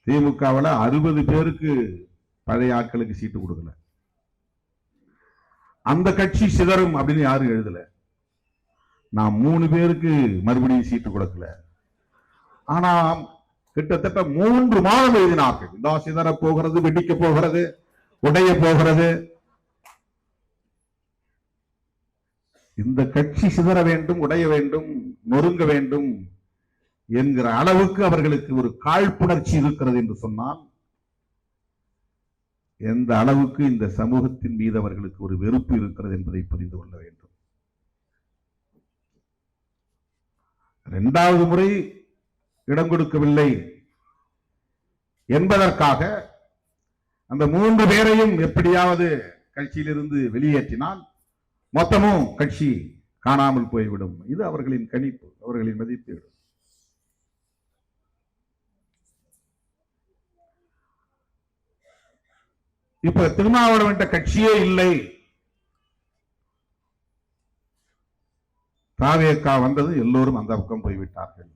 திமுகவில் 60 பேருக்கு பழைய ஆட்களுக்கு சீட்டு கொடுக்கல. அந்த கட்சி சிதறும் அப்படின்னு யாரும் எழுதல. நான் 3 பேருக்கு மறுபடியும் சீட்டு கொடுக்கல. ஆனா கிட்டத்தட்ட 3 மாதம் எழுதினார்கள். இதான் சிதற போகிறது, வெடிக்க போகிறது, உடைய போகிறது. இந்த கட்சி சிதற வேண்டும், உடைய வேண்டும், நொறுங்க வேண்டும் என்கிற அளவுக்கு அவர்களுக்கு ஒரு காழ்ப்புணர்ச்சி இருக்கிறது என்று சொன்னால், எந்த அளவுக்கு இந்த சமூகத்தின் மீது அவர்களுக்கு ஒரு வெறுப்பு இருக்கிறது என்பதை புரிந்து கொள்ள வேண்டும். 2வது முறை இடம் கொடுக்கவில்லை என்பதற்காக அந்த 3 பேரையும் எப்படியாவது கட்சியிலிருந்து வெளியேற்றினால் மொத்தமும் கட்சி காணாமல் போய்விடும். இது அவர்களின் கணிப்பு, அவர்களின் மதிப்பீடு. இப்ப திருமாவளவன் கட்சியே இல்லை, தாவேகா வந்தது, எல்லோரும் அந்த பக்கம் போய்விட்டார்கள்.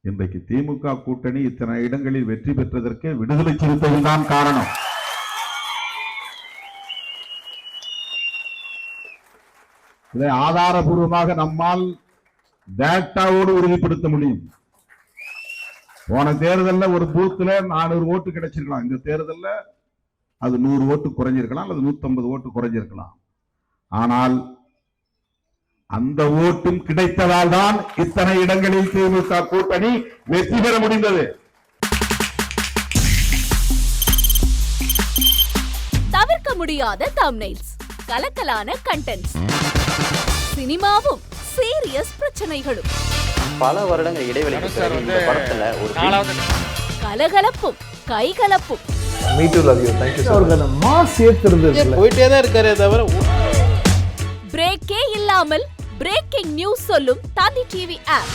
இன்றைக்கு திமுக கூட்டணி இத்தனை இடங்களில் வெற்றி பெற்றதற்கு விடுதலை சிறுத்தைகள் தான் காரணம். இதை ஆதாரபூர்வமாக நம்மால் டேட்டாவோடு உறுதிப்படுத்த முடியும். போன தேர்தலில் ஒரு பூத்துல 400 ஓட்டு கிடைச்சிருக்கலாம். இந்த தேர்தலில் அது 100 ஓட்டு குறைஞ்சிருக்கலாம், அல்லது 150 ஓட்டு குறைஞ்சிருக்கலாம். ஆனால் அந்த ஓட்டும் கிடைத்ததால் தான் இத்தனை இடங்களில் திமுக கூட்டணி வெற்றி பெற முடிந்தது. தவிர்க்க முடியாத தம்ப்நெயில்ஸ், கலக்கலான கண்டென்ட்ஸ், சினிமாவும் சீரியஸ் பிரச்சனைகளும், பல வருடங்கள் இடைவெளிக்கு பிறகு இந்த படத்துல ஒரு கலகலப்பும் கைகலப்பும். Me too, love you. Thank you so much. அவர்களை மாஸ் ஏத்துறது இல்ல. போயிட்டே தான் இருக்காரே தவிர பிரேக்கே இல்லாமல் பிரேக்கிங் நியூஸ் சொல்லும் தந்தி டிவி ஆப்.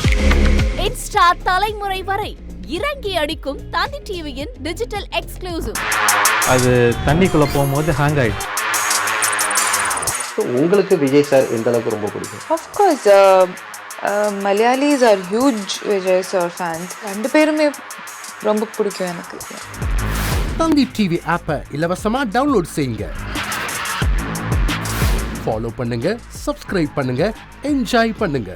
இன்ஸ்டா தலைமுறை வரை இறங்கி அடிக்கும் தந்தி டிவியின் டிஜிட்டல் எக்ஸ்க்ளூசிவ். அது தண்ணிக்குள்ள போகும்போது ஹேங் ஆயிடுச்சு. உங்களுக்கு விஜய் சார் எந்த அளவுக்கு ரொம்ப பிடிக்கும்? Of course, Malayalis are huge Vijay sir fans. 2 பேருமே ரொம்ப பிடிக்கும் எனக்கு. தந்தி டிவி ஆப்பை இலவசமா டவுன்லோட் செய்யுங்க. ஃபாலோ பண்ணுங்க, சப்ஸ்கிரைப் பண்ணுங்க, என்ஜாய் பண்ணுங்க.